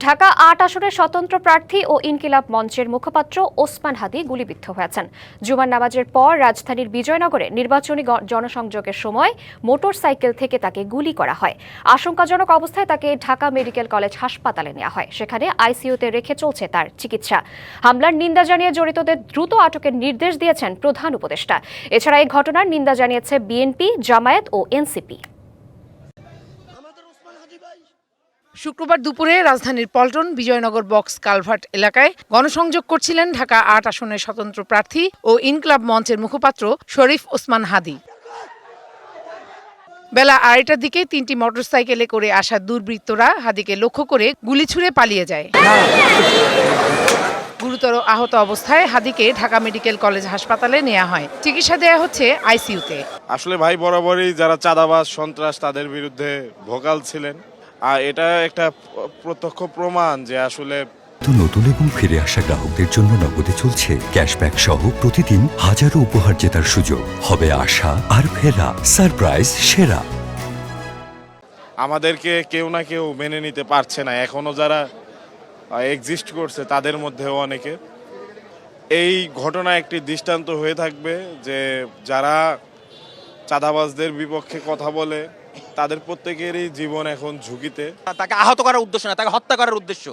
ঢাকা ৮ আসনের স্বতন্ত্র প্রার্থী ও ইনকিলাব মঞ্চের মুখপাত্র ওসমান হাদী গুলিবিদ্ধ হয়েছেন। জুমার নামাজের পর রাজধানীর বিজয়নগরে নির্বাচনী জনসংযোগের সময় মোটরসাইকেল থেকে তাকে গুলি করা হয়। আশঙ্কাজনক অবস্থায় তাকে ঢাকা মেডিকেল কলেজ হাসপাতালে নেওয়া হয়। সেখানে আইসিইউতে রেখে চলছে তার চিকিৎসা। হামলার নিন্দা জানিয়ে জড়িতদের দ্রুত আটকের নির্দেশ দিয়েছেন প্রধান উপদেষ্টা। এছাড়া এই ঘটনার নিন্দা জানিয়েছে বিএনপি, জামায়াত ও এনসিপি। শুক্রবার দুপুরে রাজধানীর পল্টন বিজয়নগর বক্স কালভার্ট এলাকায় গণসংযোগ করছিলেন ঢাকা ৮ আসনের স্বতন্ত্র প্রার্থী ও ইনকিলাব মঞ্চের মুখপাত্র শরীফ ওসমান হাদী। বেলা ২:৩০টার দিকে ৩টি মোটরসাইকেলে করে আসা দুর্বৃত্তরা হাদীকে লক্ষ্য করে গুলি ছুড়ে পালিয়ে যায়। গুরুতর আহত অবস্থায় হাদীকে ঢাকা মেডিকেল কলেজ হাসপাতালে নেওয়া হয়। চিকিৎসা দেয়া হচ্ছে আইসিইউতে। আসলে ভাই বরাবরই যারা চাঁদাবাজ সন্ত্রাস তাদের বিরুদ্ধে ভোকাল ছিলেন, আর এটা একটা প্রত্যক্ষ প্রমাণ যে আসলে নতুন এবং ফিরে আসা গ্রাহকদের জন্য নগদে চলছে ক্যাশব্যাক সহ প্রতিদিন হাজারো উপহার জেতার সুযোগ। হবে আশা আর ফেরা সারপ্রাইজ সেরা। আমাদেরকে কেউ না কেউ মেনে নিতে পারছে না। এখনো যারা এক্সিস্ট করছে তাদের মধ্যেও অনেকে। এই ঘটনা একটি দৃষ্টান্ত হয়ে থাকবে যে যারা চাঁদাবাজদের বিপক্ষে কথা বলে তাদের প্রত্যেকেরই জীবন এখন ঝুঁকিতে। তাকে আহত করার উদ্দেশ্য না, তাকে হত্যা করার উদ্দেশ্য,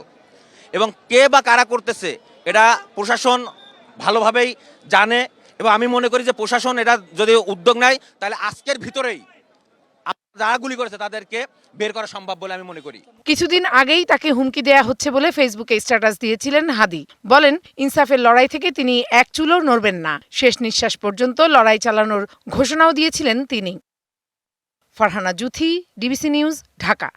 এবং কে বা কারা করতেছে এটা প্রশাসন ভালোভাবেই জানে। এবং আমি মনে করি যে প্রশাসন এটা যদি উদ্যোগ নেয় তাহলে আজকের ভিতরেই যারা গুলি করেছে তাদেরকে বের করা সম্ভব বলে আমি মনে করি। কিছুদিন আগেই তাকে হুমকি দেয়া হচ্ছে বলে ফেসবুকে স্ট্যাটাস দিয়েছিলেন হাদী। বলেন, ইনসাফের লড়াই থেকে তিনি এক চুলও নড়বেন না। শেষ নিঃশ্বাস পর্যন্ত লড়াই চালানোর ঘোষণাও দিয়েছিলেন তিনি। Farhana Juthi, DBC news, Dhaka.